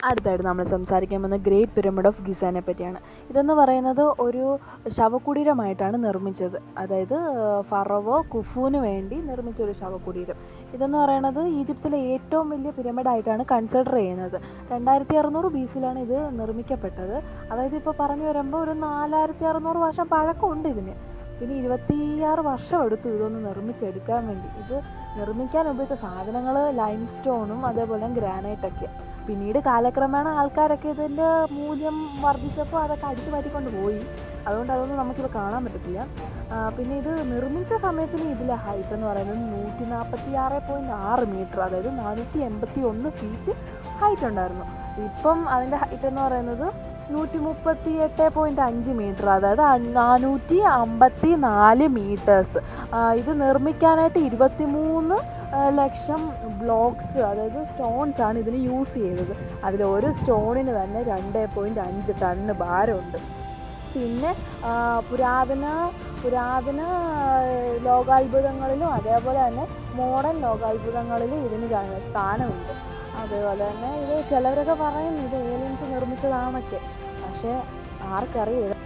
അടുത്തായിട്ട് നമ്മൾ സംസാരിക്കാൻ പോകുന്ന ഗ്രേറ്റ് പിരമിഡ് ഓഫ് ഗിസനെ പറ്റിയാണ്. ഇതെന്ന് പറയുന്നത് ഒരു ശവകുടീരമായിട്ടാണ് നിർമ്മിച്ചത്. അതായത് ഫറവോ കുഫുവിന് വേണ്ടി നിർമ്മിച്ച ഒരു ശവകുടീരം. ഇതെന്ന് പറയുന്നത് ഈജിപ്തിലെ ഏറ്റവും വലിയ പിരമിഡായിട്ടാണ് കൺസിഡർ ചെയ്യുന്നത്. 2600 BC-യിലാണ് ഇത് നിർമ്മിക്കപ്പെട്ടത്. അതായത് ഇപ്പോൾ പറഞ്ഞു വരുമ്പോൾ ഒരു 4600 വർഷം പഴക്കമുണ്ട് ഇതിന്. പിന്നെ 26 വർഷം എടുത്തു ഇതൊന്ന് നിർമ്മിച്ചെടുക്കാൻ വേണ്ടി. ഇത് നിർമ്മിക്കാൻ ഉപയോഗിച്ച സാധനങ്ങൾ ലൈം സ്റ്റോണും അതേപോലെ ഗ്രാനൈറ്റൊക്കെ. പിന്നീട് കാലക്രമേണ ആൾക്കാരൊക്കെ ഇതിൻ്റെ മൂല്യം വർദ്ധിച്ചപ്പോൾ അതൊക്കെ അടിച്ചു മാറ്റിക്കൊണ്ട് പോയി. അതുകൊണ്ട് അതൊന്നും നമുക്കിപ്പോൾ കാണാൻ പറ്റത്തില്ല. പിന്നെ ഇത് നിർമ്മിച്ച സമയത്തിന് ഇതിലെ ഹൈറ്റ് എന്ന് പറയുന്നത് 146.6 മീറ്റർ, അതായത് 481 ഫീറ്റ് ഹൈറ്റ് ഉണ്ടായിരുന്നു. ഇപ്പം അതിൻ്റെ ഹൈറ്റ് എന്ന് പറയുന്നത് 138.5 മീറ്റർ, അതായത് 454 മീറ്റേഴ്സ്. ഇത് നിർമ്മിക്കാനായിട്ട് 23 ലക്ഷം ബ്ലോക്സ്, അതായത് സ്റ്റോൺസ് ആണ് ഇതിന് യൂസ് ചെയ്തത്. അതിൽ ഒരു സ്റ്റോണിന് തന്നെ 2.5 ടണ്ണ് ഭാരമുണ്ട്. പിന്നെ പുരാതന ലോകാത്ഭുതങ്ങളിലും അതേപോലെ തന്നെ മോഡേൺ ലോകാത്ഭുതങ്ങളിലും ഇതിന് സ്ഥാനമുണ്ട്. അതേപോലെ തന്നെ ഇത് ചിലവരൊക്കെ പറയും ഇത് ഏലിയൻസ് നിർമ്മിച്ചതാണൊക്കെ, പക്ഷേ ആർക്കറിയാം